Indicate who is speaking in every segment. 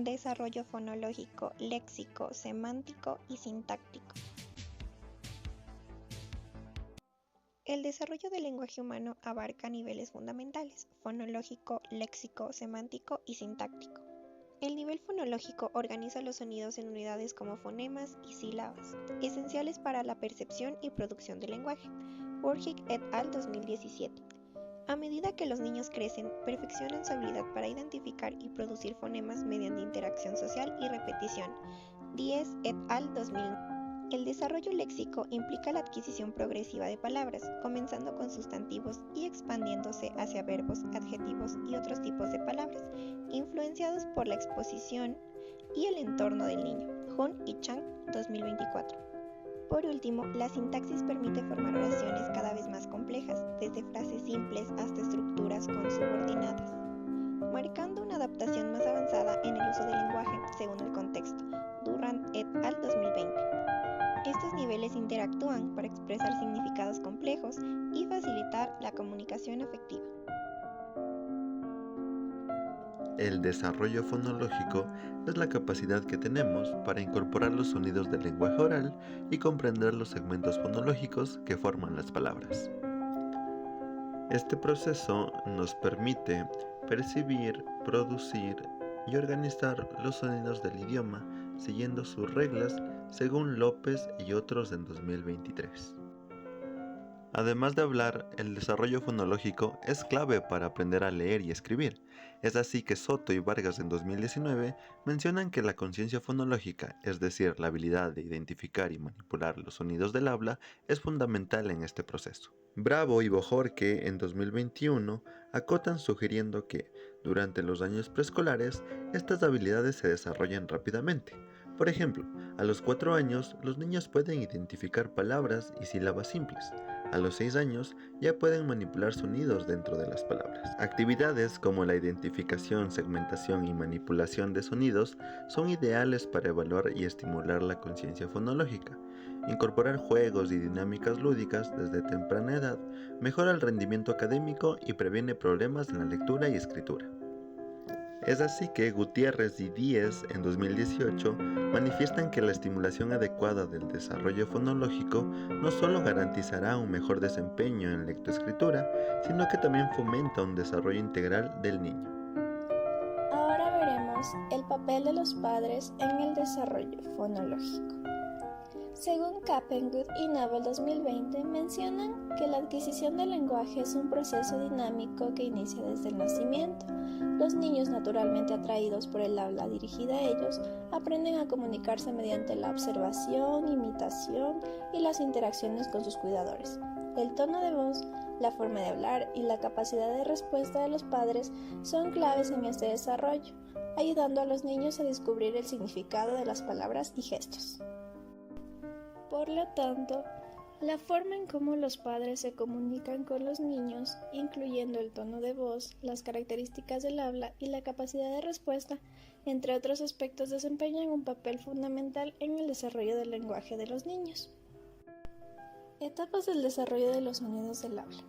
Speaker 1: Desarrollo fonológico, léxico, semántico y sintáctico. El desarrollo del lenguaje humano abarca niveles fundamentales: fonológico, léxico, semántico y sintáctico. El nivel fonológico organiza los sonidos en unidades como fonemas y sílabas, esenciales para la percepción y producción del lenguaje. Burgik et al. 2017. A medida que los niños crecen, perfeccionan su habilidad para identificar y producir fonemas mediante interacción social y repetición. Diez et al. 2009. El desarrollo léxico implica la adquisición progresiva de palabras, comenzando con sustantivos y expandiéndose hacia verbos, adjetivos y otros tipos de palabras, influenciados por la exposición y el entorno del niño. Hun y Chang, 2024. Por último, la sintaxis permite formar oraciones cada vez más complejas, desde frases simples hasta estructuras consubordinadas, marcando una adaptación más avanzada en el uso del lenguaje según el contexto. Durant et al. 2020. Estos niveles interactúan para expresar significados complejos y facilitar la comunicación afectiva.
Speaker 2: El desarrollo fonológico es la capacidad que tenemos para incorporar los sonidos del lenguaje oral y comprender los segmentos fonológicos que forman las palabras. Este proceso nos permite percibir, producir y organizar los sonidos del idioma siguiendo sus reglas, según López y otros en 2023. Además de hablar, el desarrollo fonológico es clave para aprender a leer y escribir. Es así que Soto y Vargas en 2019 mencionan que la conciencia fonológica, es decir, la habilidad de identificar y manipular los sonidos del habla, es fundamental en este proceso. Bravo y Bojorque en 2021 acotan sugiriendo que, durante los años preescolares, estas habilidades se desarrollan rápidamente. Por ejemplo, a los 4 años, los niños pueden identificar palabras y sílabas simples. A los 6 años ya pueden manipular sonidos dentro de las palabras. Actividades como la identificación, segmentación y manipulación de sonidos son ideales para evaluar y estimular la conciencia fonológica. Incorporar juegos y dinámicas lúdicas desde temprana edad mejora el rendimiento académico y previene problemas en la lectura y escritura. Es así que Gutiérrez y Díez en 2018 manifiestan que la estimulación adecuada del desarrollo fonológico no solo garantizará un mejor desempeño en lectoescritura, sino que también fomenta un desarrollo integral del niño.
Speaker 3: Ahora veremos el papel de los padres en el desarrollo fonológico. Según Kappenwood y Nabel 2020, mencionan que la adquisición del lenguaje es un proceso dinámico que inicia desde el nacimiento. Los niños, naturalmente atraídos por el habla dirigida a ellos, aprenden a comunicarse mediante la observación, imitación y las interacciones con sus cuidadores. El tono de voz, la forma de hablar y la capacidad de respuesta de los padres son claves en este desarrollo, ayudando a los niños a descubrir el significado de las palabras y gestos. Por lo tanto, la forma en cómo los padres se comunican con los niños, incluyendo el tono de voz, las características del habla y la capacidad de respuesta, entre otros aspectos, desempeñan un papel fundamental en el desarrollo del lenguaje de los niños. Etapas del desarrollo de los sonidos del habla.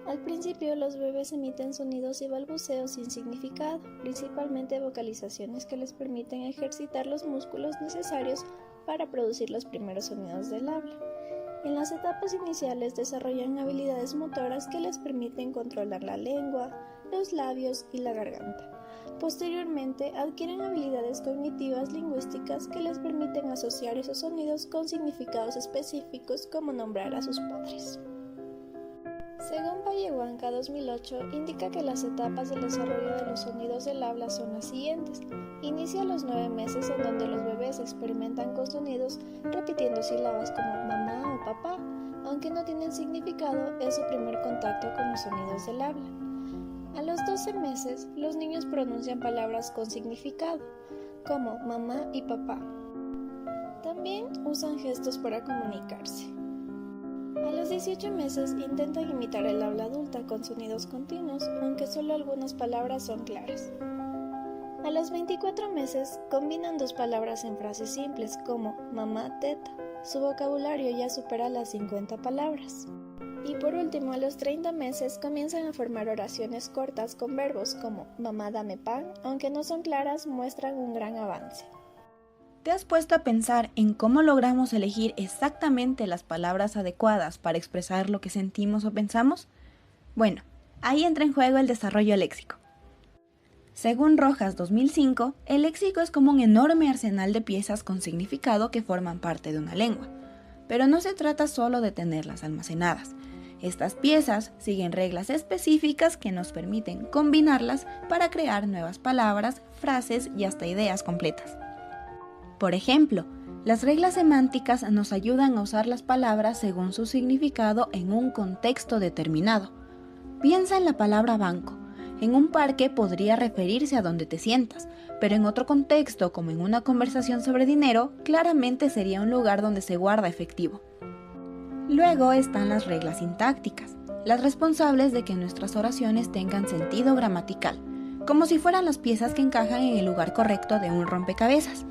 Speaker 3: Al principio, los bebés emiten sonidos y balbuceos sin significado, principalmente vocalizaciones que les permiten ejercitar los músculos necesarios para producir los primeros sonidos del habla. En las etapas iniciales desarrollan habilidades motoras que les permiten controlar la lengua, los labios y la garganta. Posteriormente adquieren habilidades cognitivas lingüísticas que les permiten asociar esos sonidos con significados específicos, como nombrar a sus padres. Según Vallehuanca 2008, indica que las etapas del desarrollo de los sonidos del habla son las siguientes. Inicia a los 9 meses, en donde los bebés experimentan con sonidos repitiendo sílabas como mamá o papá. Aunque no tienen significado, es su primer contacto con los sonidos del habla. A los 12 meses, los niños pronuncian palabras con significado, como mamá y papá. También usan gestos para comunicarse. A los 18 meses intentan imitar el habla adulta con sonidos continuos, aunque solo algunas palabras son claras. A los 24 meses combinan 2 palabras en frases simples como mamá, teta. Su vocabulario ya supera las 50 palabras. Y por último, a los 30 meses comienzan a formar oraciones cortas con verbos como mamá dame pan, aunque no son claras, muestran un gran avance.
Speaker 4: ¿Te has puesto a pensar en cómo logramos elegir exactamente las palabras adecuadas para expresar lo que sentimos o pensamos? Bueno, ahí entra en juego el desarrollo léxico. Según Rojas 2005, el léxico es como un enorme arsenal de piezas con significado que forman parte de una lengua. Pero no se trata solo de tenerlas almacenadas. Estas piezas siguen reglas específicas que nos permiten combinarlas para crear nuevas palabras, frases y hasta ideas completas. Por ejemplo, las reglas semánticas nos ayudan a usar las palabras según su significado en un contexto determinado. Piensa en la palabra banco. En un parque podría referirse a donde te sientas, pero en otro contexto, como en una conversación sobre dinero, claramente sería un lugar donde se guarda efectivo. Luego están las reglas sintácticas, las responsables de que nuestras oraciones tengan sentido gramatical, como si fueran las piezas que encajan en el lugar correcto de un rompecabezas.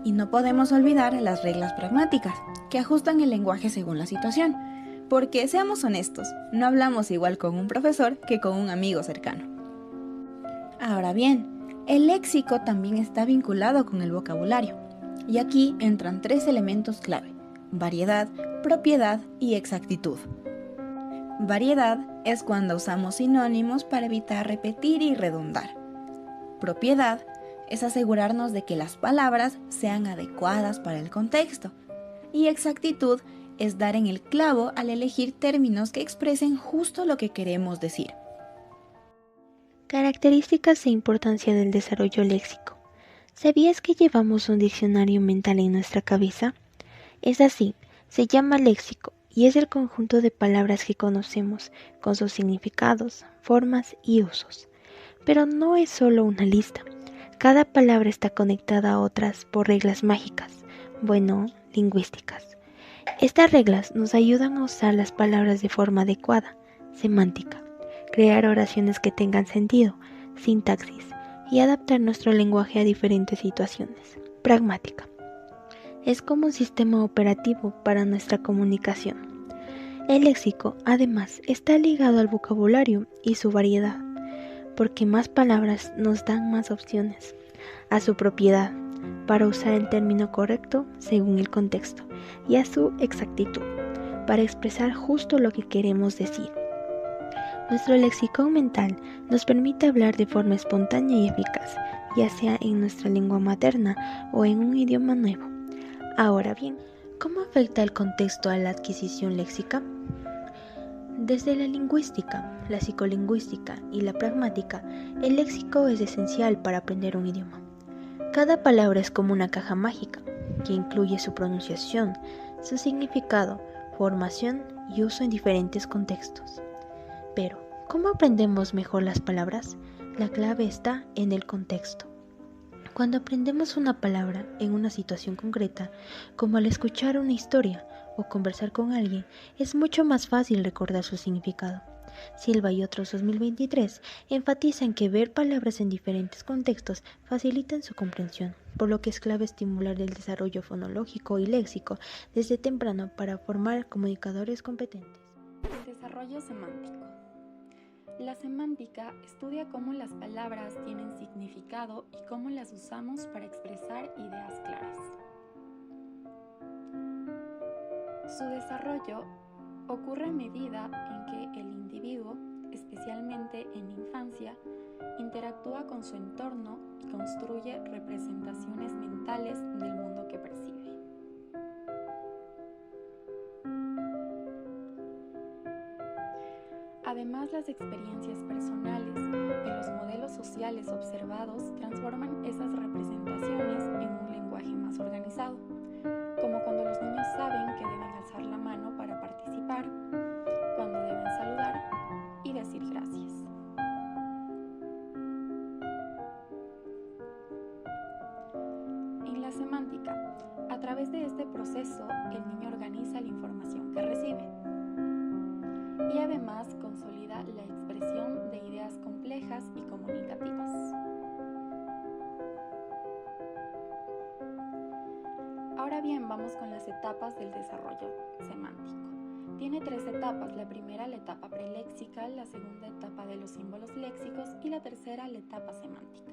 Speaker 4: Y no podemos olvidar las reglas pragmáticas, que ajustan el lenguaje según la situación, porque seamos honestos, no hablamos igual con un profesor que con un amigo cercano. Ahora bien, el léxico también está vinculado con el vocabulario, y aquí entran 3 elementos clave: variedad, propiedad y exactitud. Variedad es cuando usamos sinónimos para evitar repetir y redundar. Propiedad es asegurarnos de que las palabras sean adecuadas para el contexto. Y exactitud es dar en el clavo al elegir términos que expresen justo lo que queremos decir.
Speaker 1: Características e importancia del desarrollo léxico. ¿Sabías que llevamos un diccionario mental en nuestra cabeza? Es así, se llama léxico y es el conjunto de palabras que conocemos, con sus significados, formas y usos. Pero no es solo una lista. Cada palabra está conectada a otras por reglas mágicas, lingüísticas. Estas reglas nos ayudan a usar las palabras de forma adecuada, semántica, crear oraciones que tengan sentido, sintaxis, y adaptar nuestro lenguaje a diferentes situaciones. Pragmática. Es como un sistema operativo para nuestra comunicación. El léxico, además, está ligado al vocabulario y su variedad, porque más palabras nos dan más opciones. A su propiedad, para usar el término correcto según el contexto, y a su exactitud, para expresar justo lo que queremos decir. Nuestro lexicón mental nos permite hablar de forma espontánea y eficaz, ya sea en nuestra lengua materna o en un idioma nuevo. Ahora bien, ¿cómo afecta el contexto a la adquisición léxica? Desde la lingüística, la psicolingüística y la pragmática, el léxico es esencial para aprender un idioma. Cada palabra es como una caja mágica, que incluye su pronunciación, su significado, formación y uso en diferentes contextos. Pero, ¿cómo aprendemos mejor las palabras? La clave está en el contexto. Cuando aprendemos una palabra en una situación concreta, como al escuchar una historia o conversar con alguien, es mucho más fácil recordar su significado. Silva y otros 2023 enfatizan que ver palabras en diferentes contextos facilitan su comprensión, por lo que es clave estimular el desarrollo fonológico y léxico desde temprano para formar comunicadores competentes.
Speaker 5: El desarrollo semántico. La semántica estudia cómo las palabras tienen significado y cómo las usamos para expresar ideas claras. Su desarrollo ocurre a medida en que el individuo, especialmente en infancia, interactúa con su entorno y construye representaciones mentales del mundo que percibe. Además, las experiencias personales y los modelos sociales observados transforman esas representaciones en un lenguaje más organizado, como cuando los niños saben que deben alzar la mano para participar, cuando deben saludar y decir gracias. En la semántica, a través de este proceso, el niño organiza la información que recibe y además consolida la expresión de ideas complejas y comunicativas. Ahora bien, vamos con las etapas del desarrollo semántico. Tiene 3 etapas: la primera, la etapa preléxica, la segunda etapa de los símbolos léxicos y la tercera, la etapa semántica.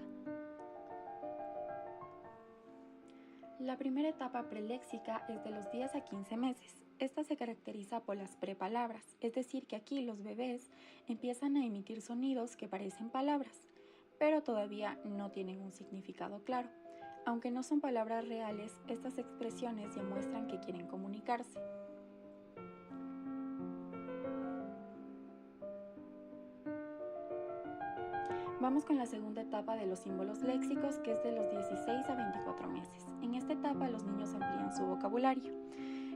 Speaker 5: La primera etapa preléxica es de los 10 a 15 meses. Esta se caracteriza por las prepalabras, es decir, que aquí los bebés empiezan a emitir sonidos que parecen palabras, pero todavía no tienen un significado claro. Aunque no son palabras reales, estas expresiones demuestran que quieren comunicarse. Vamos con la segunda etapa de los símbolos léxicos, que es de los 16 a 24 meses. En esta etapa los niños amplían su vocabulario.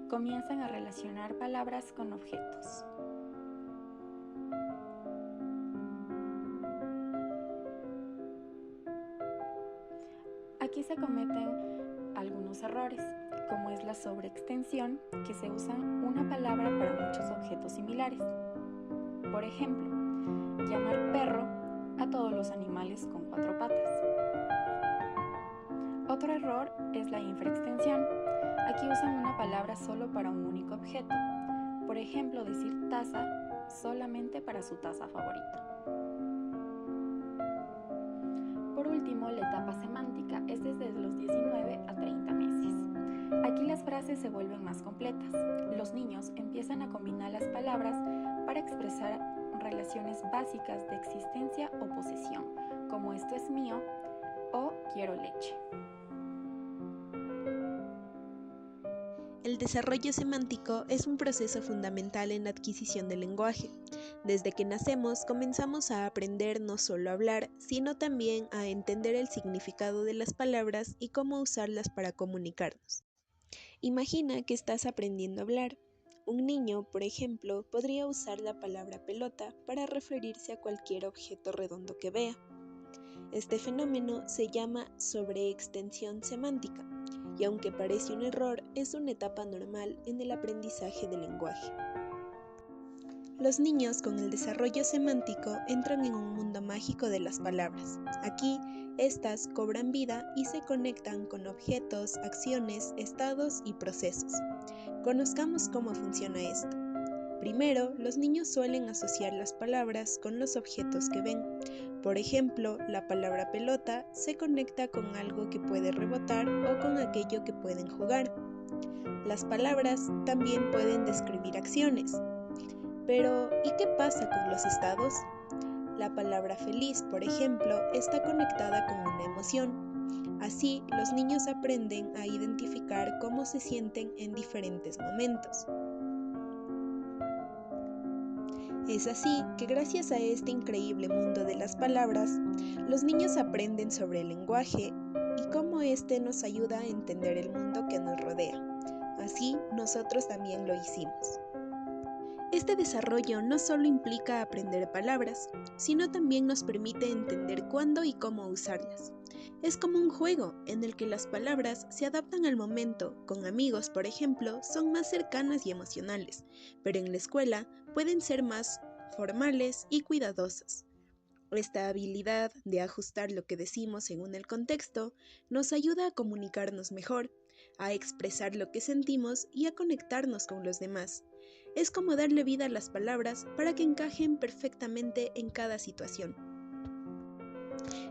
Speaker 5: Comienzan a relacionar palabras con objetos. Aquí se cometen algunos errores, como es la sobreextensión, que se usa una palabra para muchos objetos similares. Por ejemplo, llamar perro a todos los animales con 4 patas. Otro error es la infraextensión. Aquí usan una palabra solo para un único objeto. Por ejemplo, decir taza solamente para su taza favorita. Por último, la etapa semántica es desde los 19 a 30 meses. Aquí las frases se vuelven más completas. Los niños empiezan a combinar las palabras para expresar relaciones básicas de existencia o posesión, como esto es mío o quiero leche.
Speaker 1: El desarrollo semántico es un proceso fundamental en la adquisición del lenguaje. Desde que nacemos comenzamos a aprender no solo a hablar, sino también a entender el significado de las palabras y cómo usarlas para comunicarnos. Imagina que estás aprendiendo a hablar. Un niño, por ejemplo, podría usar la palabra pelota para referirse a cualquier objeto redondo que vea. Este fenómeno se llama sobreextensión semántica, y aunque parece un error, es una etapa normal en el aprendizaje del lenguaje. Los niños con el desarrollo semántico entran en un mundo mágico de las palabras. Aquí, estas cobran vida y se conectan con objetos, acciones, estados y procesos. Conozcamos cómo funciona esto. Primero, los niños suelen asociar las palabras con los objetos que ven. Por ejemplo, la palabra pelota se conecta con algo que puede rebotar o con aquello que pueden jugar. Las palabras también pueden describir acciones. Pero, ¿y qué pasa con los estados? La palabra feliz, por ejemplo, está conectada con una emoción. Así, los niños aprenden a identificar cómo se sienten en diferentes momentos. Es así que gracias a este increíble mundo de las palabras, los niños aprenden sobre el lenguaje y cómo éste nos ayuda a entender el mundo que nos rodea. Así, nosotros también lo hicimos. Este desarrollo no solo implica aprender palabras, sino también nos permite entender cuándo y cómo usarlas. Es como un juego en el que las palabras se adaptan al momento. Con amigos, por ejemplo, son más cercanas y emocionales, pero en la escuela pueden ser más formales y cuidadosas. Esta habilidad de ajustar lo que decimos según el contexto nos ayuda a comunicarnos mejor, a expresar lo que sentimos y a conectarnos con los demás. Es como darle vida a las palabras para que encajen perfectamente en cada situación.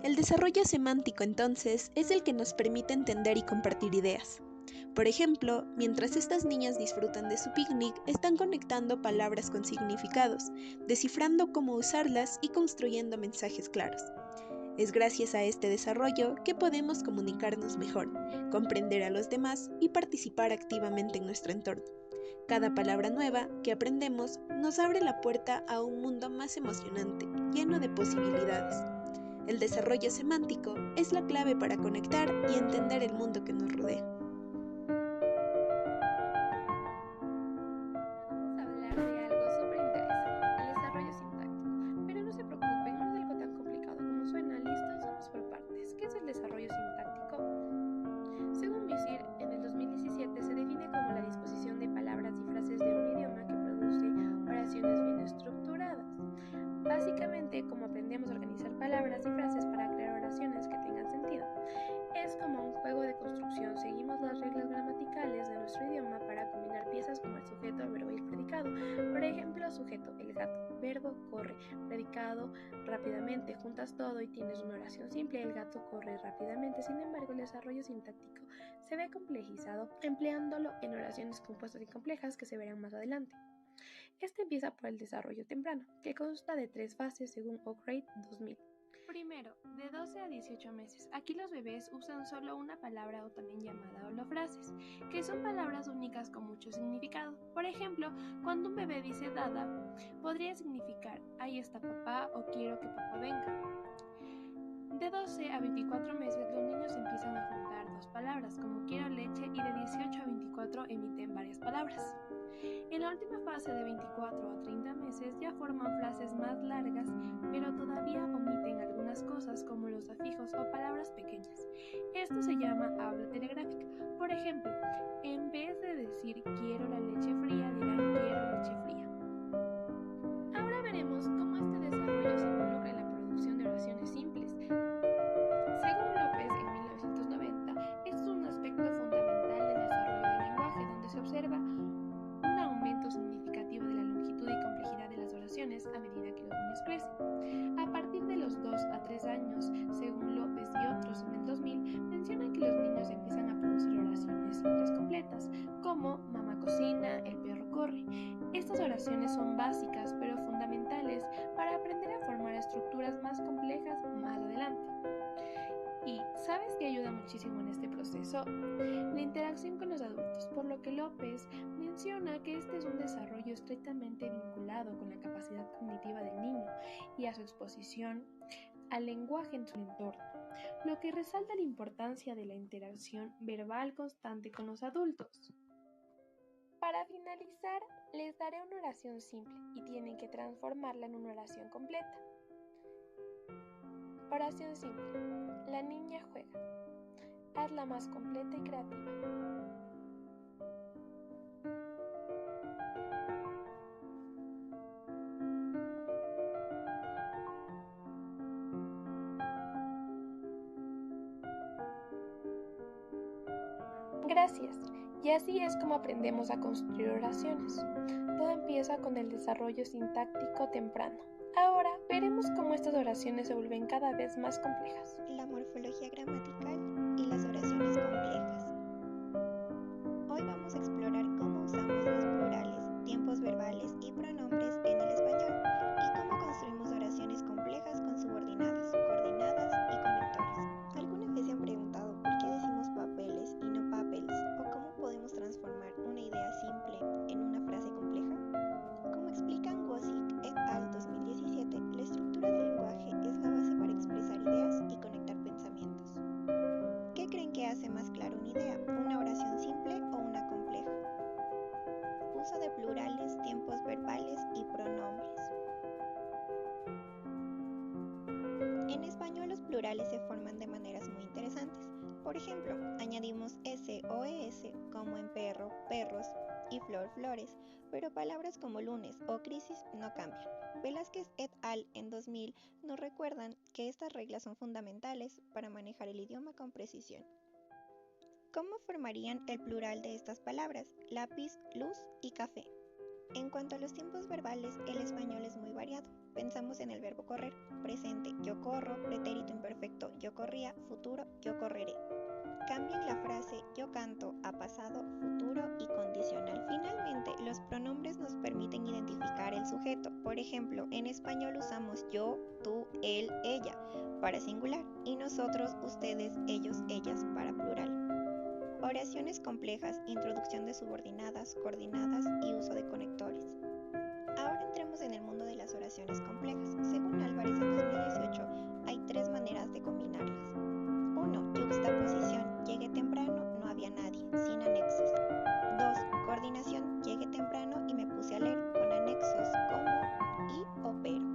Speaker 1: El desarrollo semántico, entonces, es el que nos permite entender y compartir ideas. Por ejemplo, mientras estas niñas disfrutan de su picnic, están conectando palabras con significados, descifrando cómo usarlas y construyendo mensajes claros. Es gracias a este desarrollo que podemos comunicarnos mejor, comprender a los demás y participar activamente en nuestro entorno. Cada palabra nueva que aprendemos nos abre la puerta a un mundo más emocionante, lleno de posibilidades. El desarrollo semántico es la clave para conectar y entender el mundo que nos rodea.
Speaker 3: Vamos a hablar de algo súper interesante, el desarrollo sintáctico. Pero no se preocupen, no es algo tan complicado como suena. Listos, vamos por partes. ¿Qué es el desarrollo sintáctico? Según Musir, en el 2017 se define como la disposición de palabras y frases de un idioma que produce oraciones bien estructuradas. Básicamente, como aprendemos a organizar palabras y frases para crear oraciones que tengan sentido. Es como un juego de construcción, seguimos
Speaker 6: Por ejemplo, sujeto, el gato, verbo, corre, predicado, rápidamente, juntas todo y tienes una oración simple, el gato corre rápidamente. Sin embargo, el desarrollo sintáctico se ve complejizado empleándolo en oraciones compuestas y complejas que se verán más adelante. Este empieza por el desarrollo temprano, que consta de 3 fases según Oak-Reid 2000. Primero, de 12 a 18 meses. Aquí los bebés usan solo una palabra o también llamada holofrases, que son palabras únicas con mucho significado. Por ejemplo, cuando un bebé dice dada, podría significar ahí está papá o quiero que papá venga. De 12 a 24 meses los niños empiezan a juntar 2 palabras como quiero leche y de 18 a 24 emiten varias palabras. En la última fase de 24 a 30 meses ya forman frases más largas, pero todavía omiten algunas cosas como los afijos o palabras pequeñas. Esto se llama habla telegráfica. Por ejemplo, en vez de decir quiero la leche fría, dirán quiero leche fría. Ahora veremos cómo este desarrollo se involucra en la producción de oraciones simples. Según López, en 1990, este es un aspecto fundamental del desarrollo del lenguaje, donde se observa un aumento significativo de la longitud y complejidad de las oraciones a medida que los niños crecen. A partir de los 2 a 3 años, según López y otros en el 2000, mencionan que los niños empiezan a producir oraciones simples completas, como mamá cocina, el perro corre. Estas oraciones son básicas pero fundamentales para aprender a formar estructuras más complejas más adelante. ¿Y sabes qué ayuda muchísimo en este proceso? La interacción con los adultos, por lo que López menciona que este es un desarrollo estrictamente vinculado con la capacidad cognitiva del niño y a su exposición al lenguaje en su entorno, lo que resalta la importancia de la interacción verbal constante con los adultos. Para finalizar, les daré una oración simple y tienen que transformarla en una oración completa. Oración simple. La niña juega. Hazla más completa y creativa. Gracias. Y así es como aprendemos a construir oraciones. Todo empieza con el desarrollo sintáctico temprano. Ahora veremos cómo estas oraciones se vuelven cada vez más complejas.
Speaker 1: La morfología gramatical y las oraciones complejas. Hoy vamos a explorar cómo usamos los plurales, tiempos verbales y pronombres en el español y cómo construimos oraciones complejas con subordinadas, coordinadas y conectores. ¿Alguna vez se han preguntado por qué decimos papeles y no papels o cómo podemos transformar una idea simple en una frase compleja? Como explican Wozik et al. 2017, la estructura del lenguaje es la base para expresar ideas y conectar pensamientos. ¿Qué creen que hace más clara una idea, una oración simple o una compleja? Uso de plurales, tiempos verbales y pronombres. En español los plurales se forman de maneras muy interesantes. Por ejemplo, añadimos s o es como en perro, perros y flor, flores, pero palabras como lunes o crisis no cambian. Velázquez et al. En 2000 nos recuerdan que estas reglas son fundamentales para manejar el idioma con precisión. ¿Cómo formarían el plural de estas palabras? Lápiz, luz y café. En cuanto a los tiempos verbales, el español es muy variado. Pensamos en el verbo correr, presente, yo corro, pretérito imperfecto, yo corría, futuro, yo correré. Cambien la frase yo canto a pasado, futuro y condicional. Finalmente, los pronombres nos permiten identificar el sujeto. Por ejemplo, en español usamos yo, tú, él, ella para singular y nosotros, ustedes, ellos, ellas para plural. Oraciones complejas, introducción de subordinadas, coordinadas y uso de conectores. Ahora entremos en el mundo de las oraciones complejas. Según Álvarez en 2018, hay 3 maneras de combinarlas. 1. Yuxtaposición. Llegué temprano, no había nadie, sin anexos. 2. Coordinación. Llegué temprano y me puse a leer, con anexos como y o pero.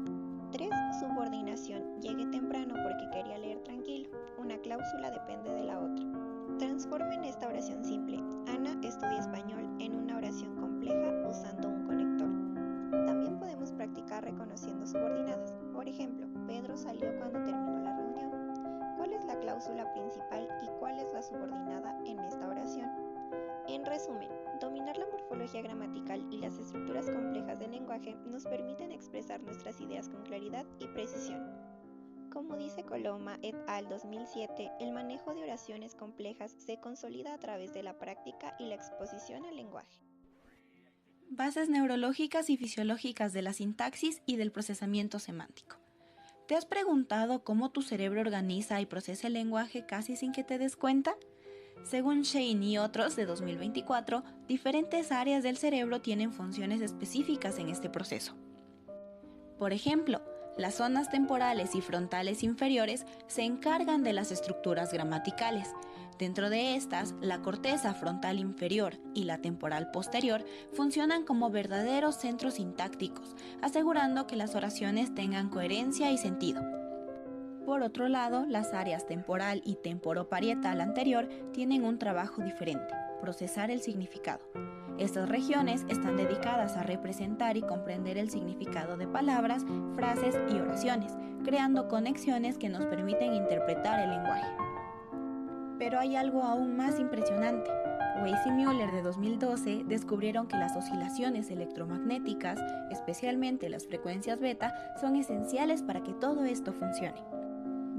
Speaker 1: 3. Subordinación. Llegué temprano porque quería leer tranquilo. Una cláusula depende de la otra. Transformen esta oración simple. Ana estudia español en una oración compleja usando un conector. También podemos practicar reconociendo subordinadas. Por ejemplo, Pedro salió cuando terminó la reunión. ¿Cuál es la cláusula principal y cuál es la subordinada en esta oración? En resumen, dominar la morfología morfología gramatical y las estructuras complejas del lenguaje nos permiten expresar nuestras ideas con claridad y precisión. Como dice Coloma et al. 2007, el manejo de oraciones complejas se consolida a través de la práctica y la exposición al lenguaje.
Speaker 4: Bases neurológicas y fisiológicas de la sintaxis y del procesamiento semántico. ¿Te has preguntado cómo tu cerebro organiza y procesa el lenguaje casi sin que te des cuenta? Según Shane y otros de 2024, diferentes áreas del cerebro tienen funciones específicas en este proceso. Por ejemplo, las zonas temporales y frontales inferiores se encargan de las estructuras gramaticales. Dentro de estas, la corteza frontal inferior y la temporal posterior funcionan como verdaderos centros sintácticos, asegurando que las oraciones tengan coherencia y sentido. Por otro lado, las áreas temporal y temporoparietal anterior tienen un trabajo diferente: procesar el significado. Estas regiones están dedicadas a representar y comprender el significado de palabras, frases y oraciones, creando conexiones que nos permiten interpretar el lenguaje. Pero hay algo aún más impresionante. Weiss y Müller de 2012 descubrieron que las oscilaciones electromagnéticas, especialmente las frecuencias beta, son esenciales para que todo esto funcione.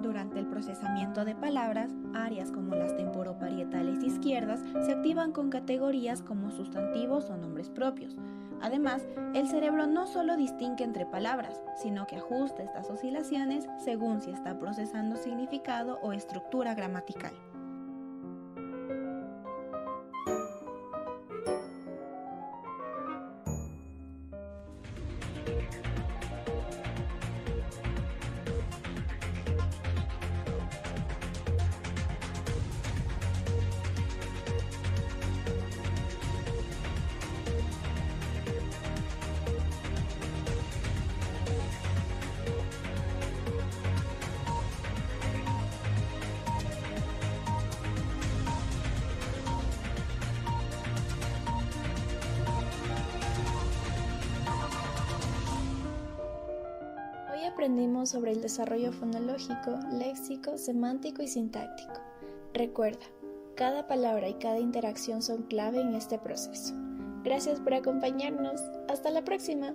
Speaker 4: Durante el procesamiento de palabras, áreas como las temporoparietales izquierdas se activan con categorías como sustantivos o nombres propios. Además, el cerebro no solo distingue entre palabras, sino que ajusta estas oscilaciones según si está procesando significado o estructura gramatical.
Speaker 3: Hoy aprendimos sobre el desarrollo fonológico, léxico, semántico y sintáctico. Recuerda, cada palabra y cada interacción son clave en este proceso. Gracias por acompañarnos. ¡Hasta la próxima!